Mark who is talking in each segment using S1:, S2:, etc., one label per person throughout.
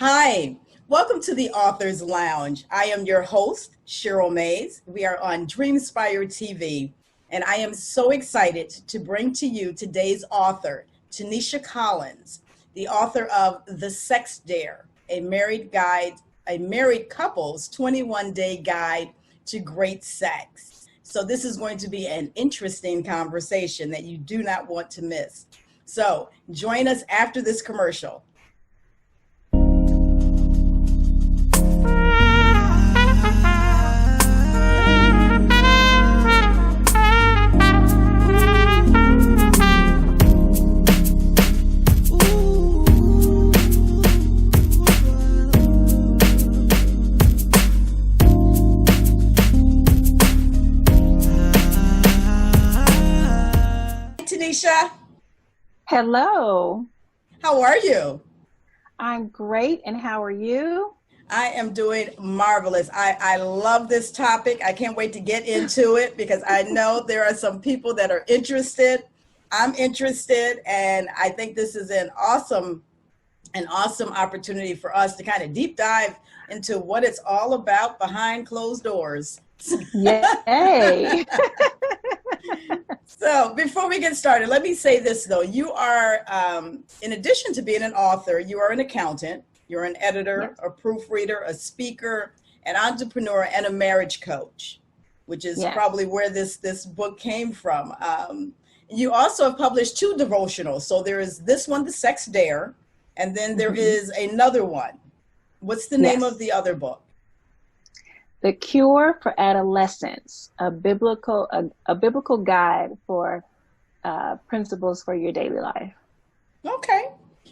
S1: Hi, welcome to the Author's Lounge. I am your host, Cheryl Mays. We are on Dreamspire TV, and I am so excited to bring to you today's author, Tenisha Collins, the author of The Sex Dare, a married couple's 21-day guide to great sex. So this is going to be an interesting conversation that you do not want to miss. So join us after this commercial. Tenisha,
S2: Hello,
S1: how are you?
S2: I'm great, and how are you?
S1: I am doing marvelous. I love this topic. I can't wait to get into it because I know there are some people that are interested. I'm interested, and I think this is an awesome opportunity for us to kind of deep dive into what it's all about behind closed doors.
S2: Yay!
S1: So before we get started, let me say this though. You are, in addition to being an author, you are an accountant, you're an editor,
S2: Yes.
S1: a proofreader, a speaker, an entrepreneur, and a marriage coach, which is
S2: Yes.
S1: probably where this book came from. You also have published two devotionals. So there is this one, The Sex Dare, and then there is another one. What's the name
S2: Yes.
S1: of the other book?
S2: The Cure for Adolescence, a biblical guide for principles for your daily life.
S1: Okay.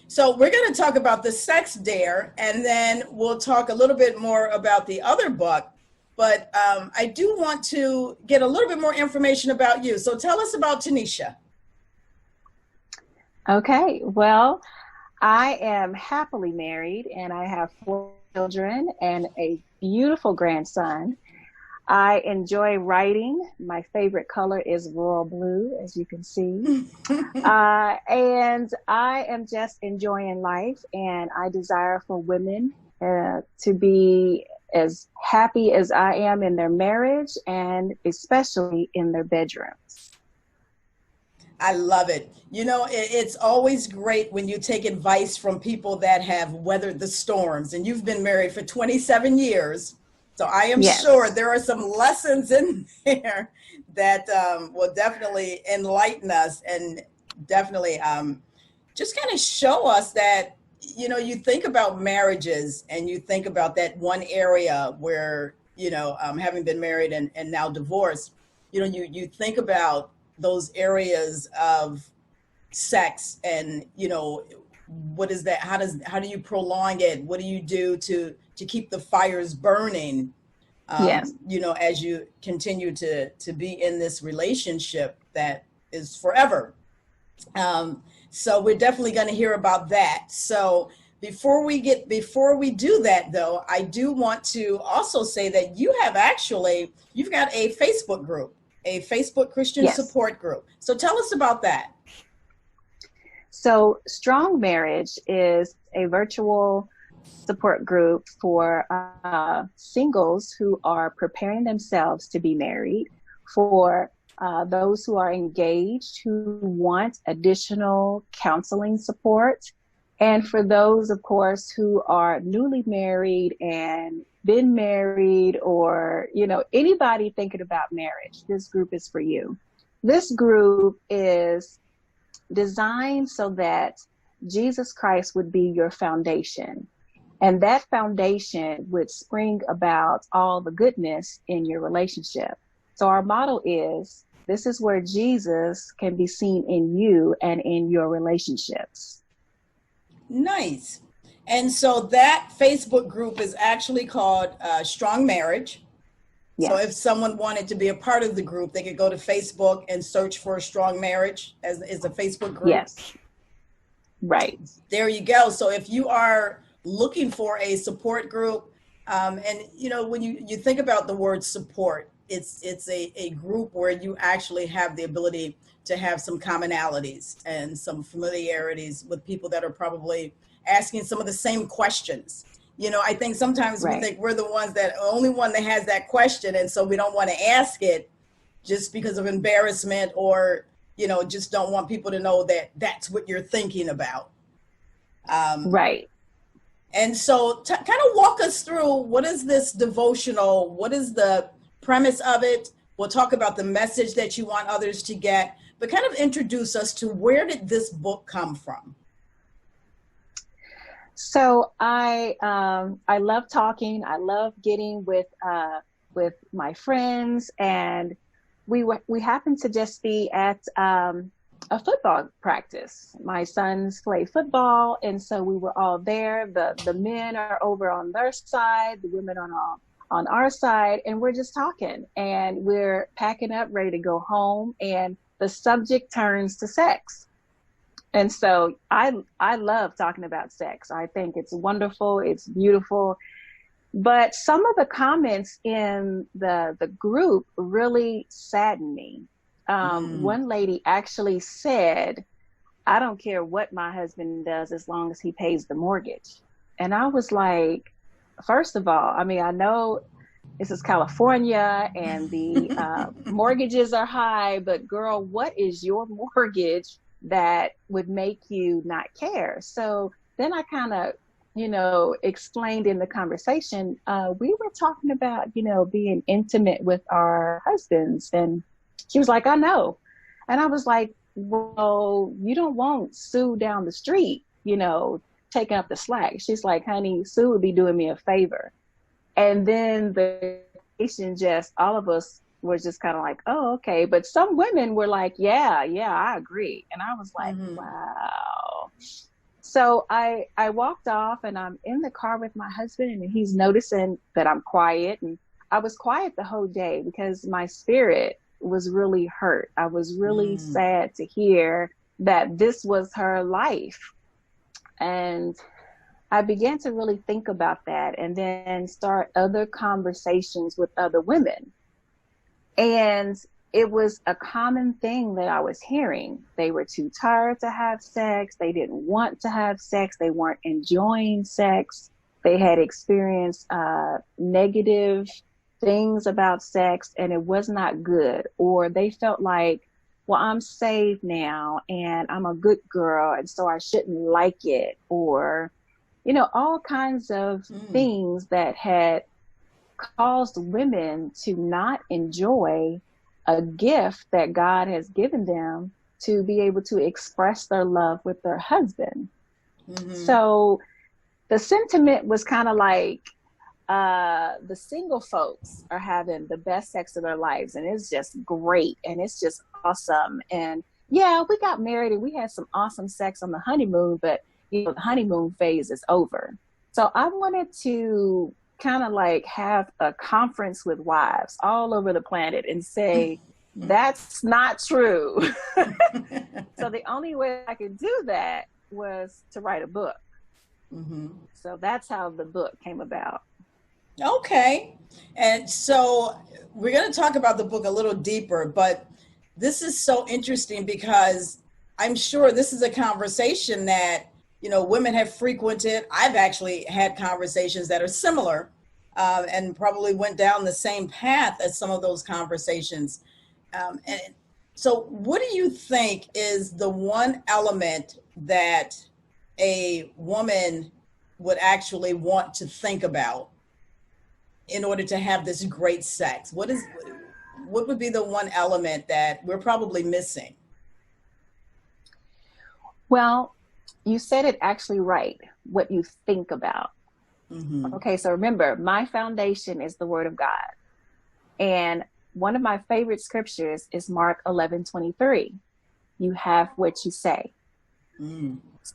S1: So we're going to talk about The Sex Dare, and then we'll talk a little bit more about the other book. But I do want to get a little bit more information about you. So tell us about Tenisha.
S2: Okay, well, I am happily married, and I have 4 children and a beautiful grandson. I enjoy writing. My favorite color is royal blue, as you can see. And I am just enjoying life, and I desire for women to be as happy as I am in their marriage and especially in their bedrooms.
S1: I love it. You know, it's always great when you take advice from people that have weathered the storms, and you've been married for 27 years. So I am sure
S2: Yes.
S1: there are some lessons in there that will definitely enlighten us and definitely just kind of show us that, you know, you think about marriages and you think about that one area where, you know, having been married and now divorced, you know, you think about those areas of sex and, you know, what is that? How do you prolong it? What do you do to keep the fires burning?
S2: Yes.
S1: You know, as you continue to be in this relationship that is forever. So we're definitely going to hear about that. So before we do that though, I do want to also say that you've got a Facebook group, a Facebook Christian
S2: Yes.
S1: support group. So tell us about that.
S2: So Strong Marriage is a virtual support group for singles who are preparing themselves to be married, for those who are engaged who want additional counseling support, and for those, of course, who are newly married and been married, or, you know, anybody thinking about marriage. This group is for you. This group is designed so that Jesus Christ would be your foundation. And that foundation would spring about all the goodness in your relationship. So our motto is, this is where Jesus can be seen in you and in your relationships.
S1: Nice. And so that Facebook group is actually called Strong Marriage.
S2: Yes.
S1: So if someone wanted to be a part of the group, they could go to Facebook and search for Strong Marriage as a Facebook group.
S2: Yes. Right.
S1: There you go. So if you are looking for a support group, and you know, when you think about the word support, it's a group where you actually have the ability to have some commonalities and some familiarities with people that are probably asking some of the same questions. You know, I think sometimes we
S2: Right.
S1: think we're the ones that only one that has that question, and so we don't want to ask it just because of embarrassment, or just don't want people to know that that's what you're thinking about. Um,
S2: Right.
S1: and so, kind of walk us through, what is this devotional? What is the premise of it? We'll talk about the message that you want others to get, but kind of introduce us to, where did this book come from?
S2: So I love talking. I love getting with my friends, and we happened to just be at a football practice. My sons play football, and so we were all there. The men are over on their side, the women on our side, and we're just talking, and we're packing up, ready to go home, and the subject turns to sex. And so I love talking about sex. I think it's wonderful. It's beautiful. But some of the comments in the group really saddened me. One lady actually said, "I don't care what my husband does as long as he pays the mortgage." And I was like, first of all, I mean, I know this is California and the mortgages are high, but girl, what is your mortgage that would make you not care? So then I kind of, explained in the conversation, we were talking about, being intimate with our husbands. And she was like, "I know." And I was like, "Well, you don't want Sue down the street, taking up the slack." She's like, "Honey, Sue would be doing me a favor." And then the nation, just all of us were just kind of like, "Oh, okay." But some women were like, "Yeah, yeah, I agree." And I was like, wow. So I walked off, and I'm in the car with my husband, and he's noticing that I'm quiet. And I was quiet the whole day because my spirit was really hurt. I was really sad to hear that this was her life. And I began to really think about that, and then start other conversations with other women. And it was a common thing that I was hearing. They were too tired to have sex. They didn't want to have sex. They weren't enjoying sex. They had experienced negative things about sex, and it was not good. Or they felt like, well, I'm saved now and I'm a good girl, and so I shouldn't like it. Or, all kinds of things that had caused women to not enjoy a gift that God has given them to be able to express their love with their husband. So the sentiment was kind of like, the single folks are having the best sex of their lives, and it's just great, and it's just awesome. And yeah, we got married and we had some awesome sex on the honeymoon, but the honeymoon phase is over. So I wanted to kind of like have a conference with wives all over the planet and say, that's not true. So the only way I could do that was to write a book. So that's how the book came about.
S1: Okay. And so we're going to talk about the book a little deeper, but this is so interesting because I'm sure this is a conversation that, women have frequented. I've actually had conversations that are similar, and probably went down the same path as some of those conversations. And so, what do you think is the one element that a woman would actually want to think about in order to have this great sex? What would be the one element that we're probably missing?
S2: Well, you said it actually right, what you think about. Okay, so remember, my foundation is the Word of God. And one of my favorite scriptures is Mark 11:23. You have what you say.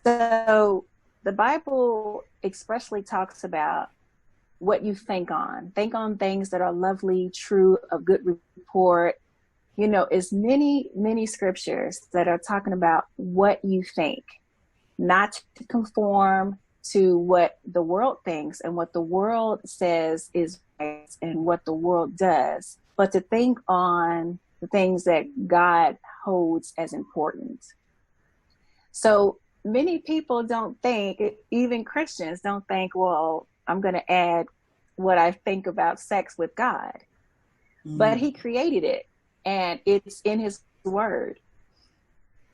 S2: So the Bible expressly talks about what you think on. Think on things that are lovely, true, of good report. It's many scriptures that are talking about what you think, not to conform to what the world thinks and what the world says is right and what the world does, but to think on the things that God holds as important. So many people don't think, even Christians don't think, well, I'm going to add what I think about sex with God. But he created it, and it's in his word.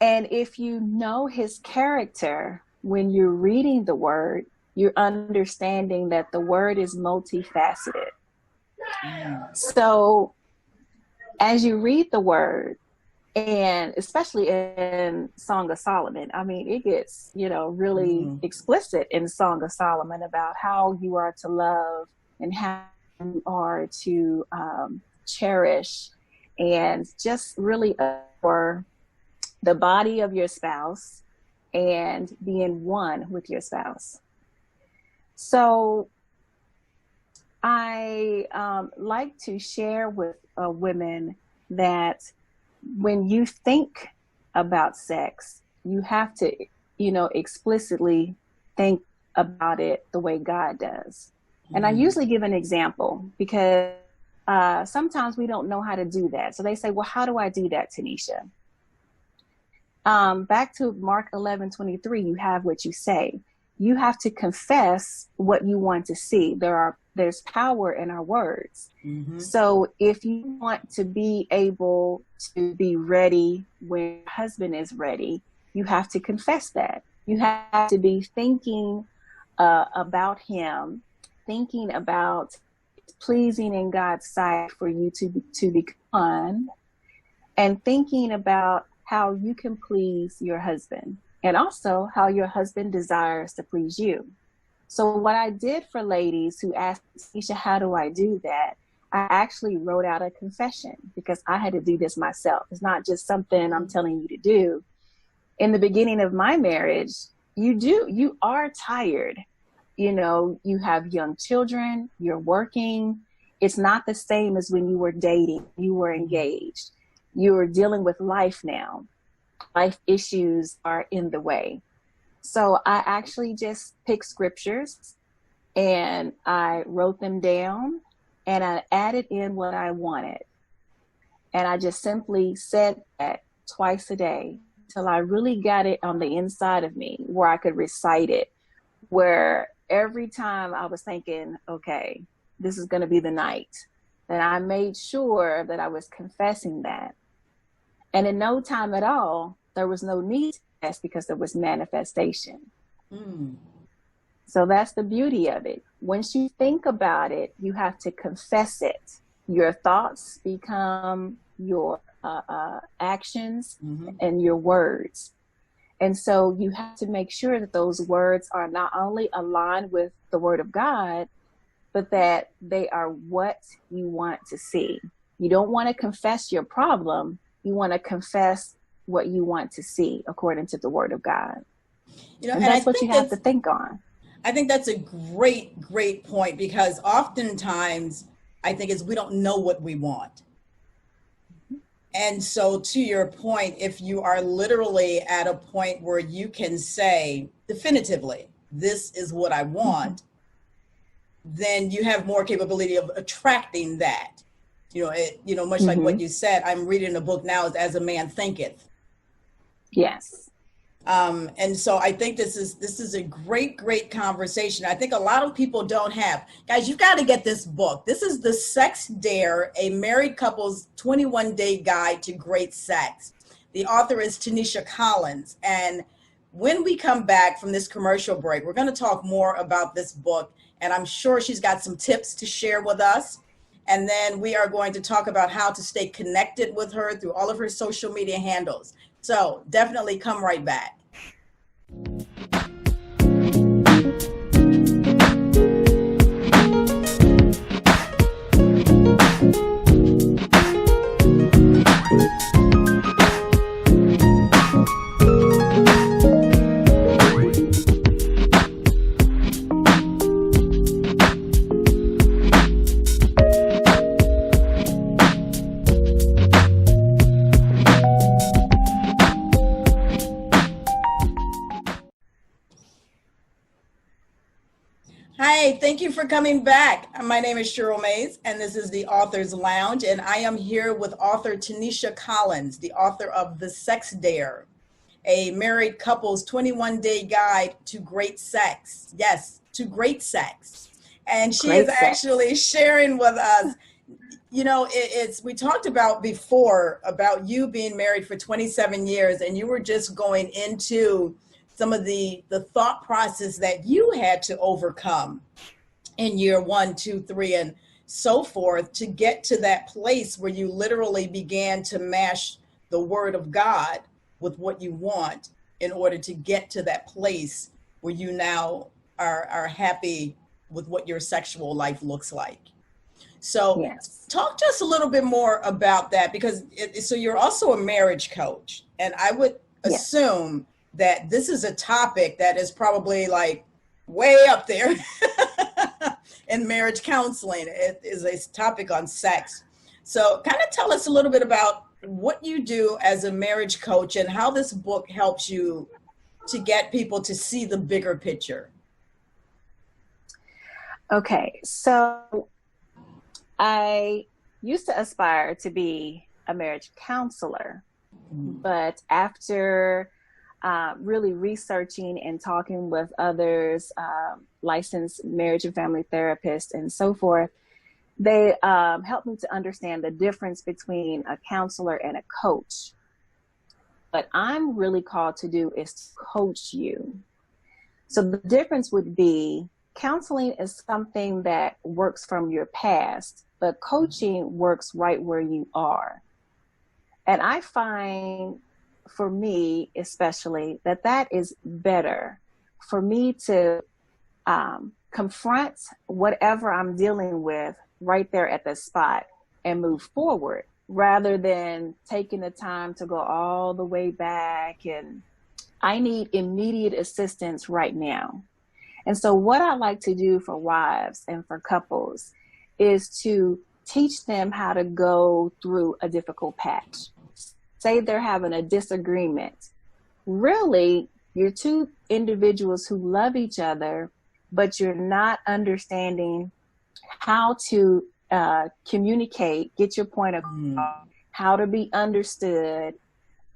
S2: And if you know his character, when you're reading the word, you're understanding that the word is multifaceted. So as you read the word, and especially in Song of Solomon, I mean, it gets, really explicit in Song of Solomon about how you are to love and how you are to cherish and just really for the body of your spouse and being one with your spouse. So I like to share with women that when you think about sex, you have to, explicitly think about it the way God does. And I usually give an example because sometimes we don't know how to do that. So they say, well, how do I do that, Tenisha? Back to Mark 11:23, you have what you say. You have to confess what you want to see. There's power in our words. So if you want to be able to be ready when your husband is ready, you have to confess that. You have to be thinking about him, thinking about pleasing in God's sight for you to become, and thinking about how you can please your husband, and also how your husband desires to please you. So what I did for ladies who asked, Tenisha, how do I do that? I actually wrote out a confession because I had to do this myself. It's not just something I'm telling you to do. In the beginning of my marriage, you are tired. You have young children, you're working. It's not the same as when you were dating, you were engaged. You are dealing with life now. Life issues are in the way. So I actually just picked scriptures and I wrote them down and I added in what I wanted. And I just simply said that twice a day till I really got it on the inside of me where I could recite it, where every time I was thinking, okay, this is going to be the night, then I made sure that I was confessing that. And in no time at all, there was no need to confess because there was manifestation. So that's the beauty of it. Once you think about it, you have to confess it. Your thoughts become your actions and your words. And so you have to make sure that those words are not only aligned with the word of God, but that they are what you want to see. You don't want to confess your problem. You want to confess what you want to see according to the word of God. And that's what you have to think on.
S1: I think that's a great point, because oftentimes I think we don't know what we want. And so to your point, if you are literally at a point where you can say definitively, this is what I want, then you have more capability of attracting that. Much like what you said, I'm reading a book now, As a Man Thinketh.
S2: Yes.
S1: And so I think this is a great conversation. I think a lot of people don't have. Guys, you've got to get this book. This is The Sex Dare, a married couple's 21-day guide to great sex. The author is Tenisha Collins. And when we come back from this commercial break, we're going to talk more about this book. And I'm sure she's got some tips to share with us. And then we are going to talk about how to stay connected with her through all of her social media handles. So definitely come right back. Hi, thank you for coming back. My name is Cheryl Mays, and this is the Author's Lounge, and I am here with author Tenisha Collins, the author of The Sex Dare, a married couple's 21-day guide to great sex. Yes, to great sex. And she is
S2: Great sex.
S1: actually sharing with us, it's we talked about before about you being married for 27 years, and you were just going into some of the thought process that you had to overcome in year one, two, three, and so forth to get to that place where you literally began to mash the word of God with what you want in order to get to that place where you now are happy with what your sexual life looks like. So,
S2: Yes.
S1: talk to us a little bit more about that because so you're also a marriage coach, and I would
S2: Yes.
S1: assume that this is a topic that is probably like way up there in marriage counseling. It is a topic on sex. So, kind of tell us a little bit about what you do as a marriage coach and how this book helps you to get people to see the bigger picture.
S2: Okay. So I used to aspire to be a marriage counselor,
S1: Mm.
S2: but after really researching and talking with others, licensed marriage and family therapists, and so forth, they helped me to understand the difference between a counselor and a coach. What I'm really called to do is to coach you. So the difference would be counseling is something that works from your past, but coaching works right where you are. And I find for me, especially, that that is better for me to confront whatever I'm dealing with right there at the spot and move forward rather than taking the time to go all the way back. And I need immediate assistance right now. And so, what I like to do for wives and for couples is to teach them how to go through a difficult patch. Say they're having a disagreement. Really, you're two individuals who love each other, but you're not understanding how to communicate, get your point
S1: Mm.
S2: across, how to be understood,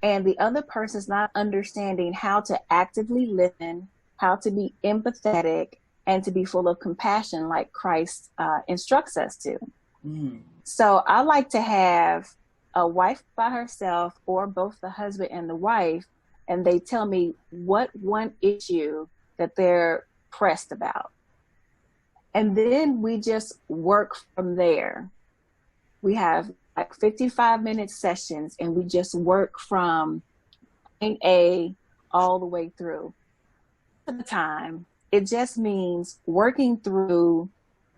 S2: and the other person's not understanding how to actively listen, how to be empathetic, and to be full of compassion like Christ instructs us to.
S1: Mm.
S2: So I like to have a wife by herself or both the husband and the wife, and they tell me what one issue that they're pressed about. And then we just work from there. We have like 55-minute sessions and we just work from point A all the way through. At the time, it just means working through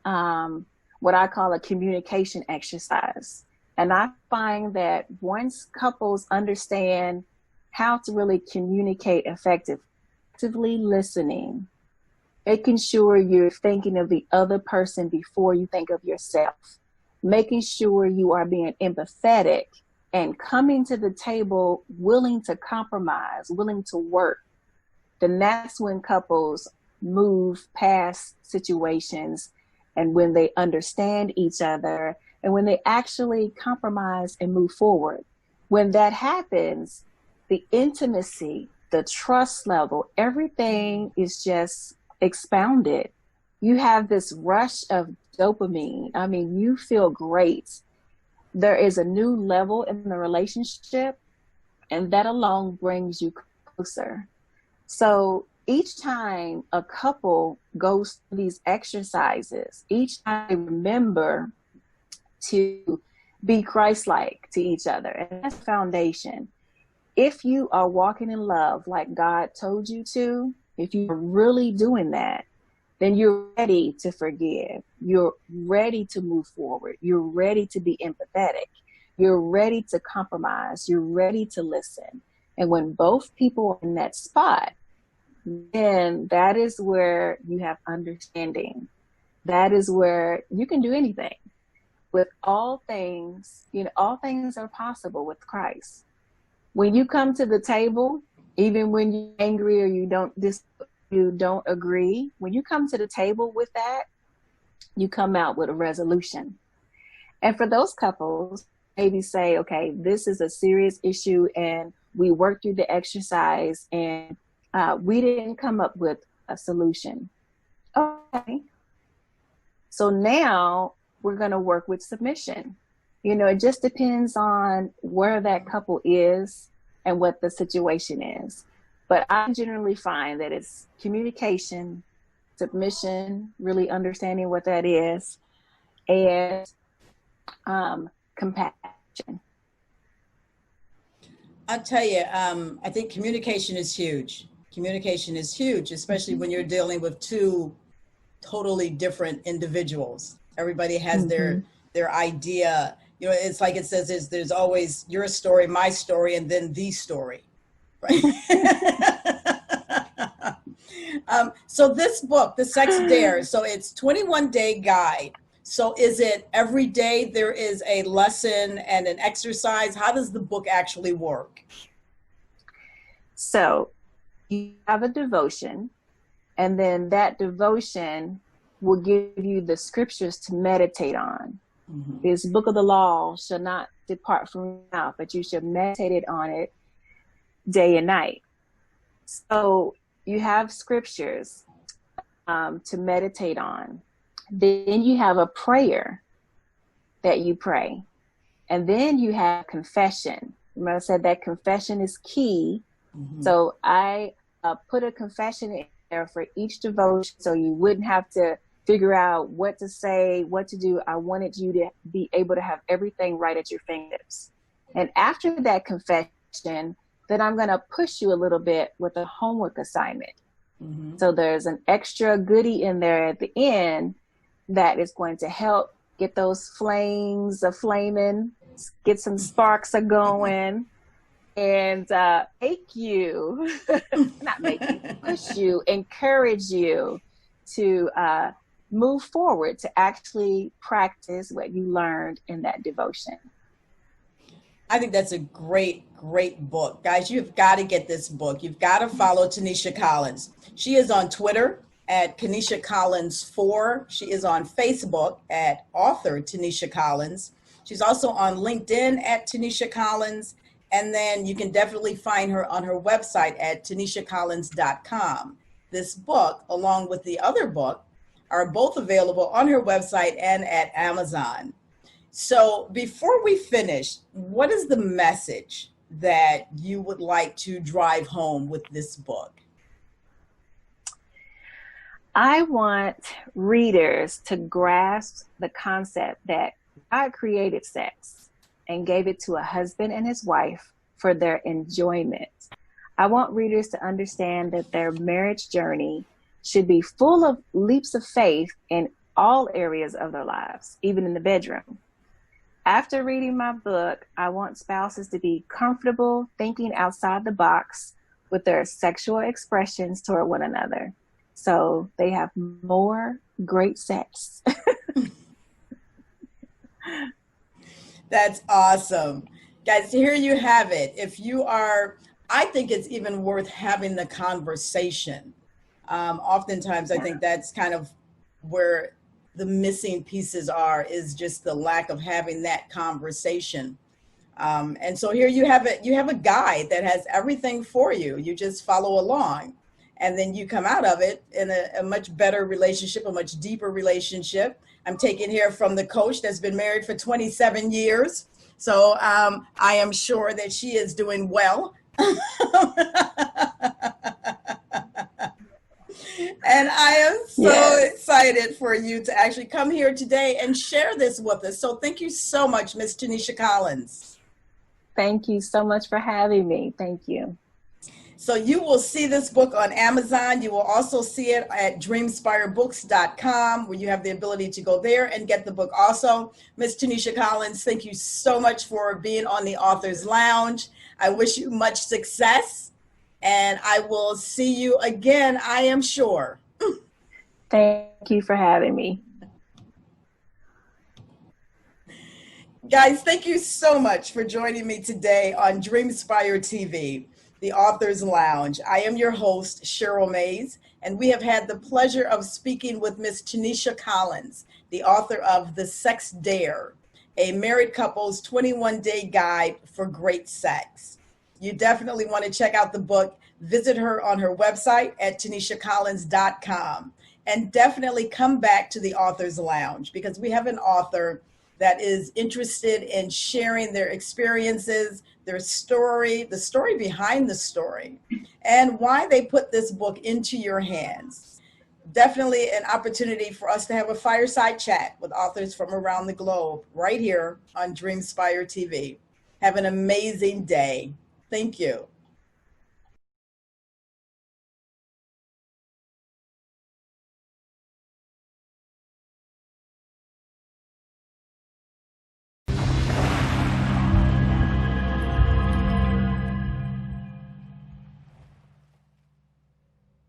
S2: what I call a communication exercise. And I find that once couples understand how to really communicate effectively listening, making sure you're thinking of the other person before you think of yourself, making sure you are being empathetic and coming to the table willing to compromise, willing to work, then that's when couples move past situations and when they understand each other and when they actually compromise and move forward. When that happens, the intimacy, the trust level, everything is just expounded. You have this rush of dopamine. I mean, you feel great. There is a new level in the relationship, and that alone brings you closer. So each time a couple goes through these exercises, each time they remember to be Christ-like to each other. And that's the foundation. If you are walking in love like God told you to, if you're really doing that, then you're ready to forgive. You're ready to move forward. You're ready to be empathetic. You're ready to compromise. You're ready to listen. And when both people are in that spot, then that is where you have understanding. That is where you can do anything. With all things, all things are possible with Christ. When you come to the table, even when you're angry or you don't you don't agree, when you come to the table with that, you come out with a resolution. And for those couples, maybe say, okay, this is a serious issue, and we worked through the exercise, and we didn't come up with a solution. Okay. So now we're going to work with submission. It just depends on where that couple is and what the situation is. But I generally find that it's communication, submission, really understanding what that is, and compassion.
S1: I'll tell you, I think communication is huge. Communication is huge, especially when you're dealing with two totally different individuals. Everybody has their idea. It's like it says, there's always your story, my story, and then the story. Right? So this book, The Sex Dare, so it's 21-day guide. So is it every day there is a lesson and an exercise? How does the book actually work?
S2: So you have a devotion, and then that devotion will give you the scriptures to meditate on. This book of the law shall not depart from your mouth, but you should meditate on it day and night. So you have scriptures to meditate on. Then you have a prayer that you pray. And then you have confession. Remember I said that confession is key. So I put a confession in there for each devotion, so you wouldn't have to figure out what to say, what to do. I wanted you to be able to have everything right at your fingertips. And after that confession, then I'm going to push you a little bit with a homework assignment. So there's an extra goodie in there at the end that is going to help get those flames a-flaming, get some sparks a-going, and push you, encourage you to move forward, to actually practice what you learned in that devotion.
S1: I think that's a great book. Guys, you've got to get this book. You've got to follow Tenisha Collins. She is on Twitter at Tenisha Collins 4. She is on Facebook at author Tenisha Collins. She's also on LinkedIn at Tenisha Collins. And then you can definitely find her on her website at tenishacollins.com. This book, along with the other book, are both available on her website and at Amazon. So before we finish, what is the message that you would like to drive home with this book?
S2: I want readers to grasp the concept that God created sex and gave it to a husband and his wife for their enjoyment. I want readers to understand that their marriage journey should be full of leaps of faith in all areas of their lives, even in the bedroom. After reading my book, I want spouses to be comfortable thinking outside the box with their sexual expressions toward one another, so they have more great sex.
S1: That's awesome. Guys, here you have it. If you are, I think it's even worth having the conversation. Oftentimes, I think that's kind of where the missing pieces are, is just the lack of having that conversation. And so here you have it. You have a guide that has everything for you. You just follow along, and then you come out of it in a much better relationship, a much deeper relationship. I'm taking here from the coach that's been married for 27 years. So I am sure that she is doing well. And I am so excited for you to actually come here today and share this with us. So thank you so much, Miss Tenisha Collins.
S2: Thank you so much for having me. Thank you.
S1: So you will see this book on Amazon. You will also see it at dreamspirebooks.com, where you have the ability to go there and get the book also. Miss Tenisha Collins, thank you so much for being on the Author's Lounge. I wish you much success, and I will see you again, I am sure.
S2: Thank you for having me.
S1: Guys, thank you so much for joining me today on Dreamspire TV. the Author's Lounge. I am your host, Cheryl Mays, and we have had the pleasure of speaking with Miss Tenisha Collins, the author of The Sex Dare, a married couple's 21-day guide for great sex. You definitely want to check out the book. Visit her on her website at TenishaCollins.com. And definitely come back to the Author's Lounge because we have an author that is interested in sharing their experiences, their story, the story behind the story, and why they put this book into your hands. Definitely an opportunity for us to have a fireside chat with authors from around the globe right here on Dreamspire TV. Have an amazing day. Thank you.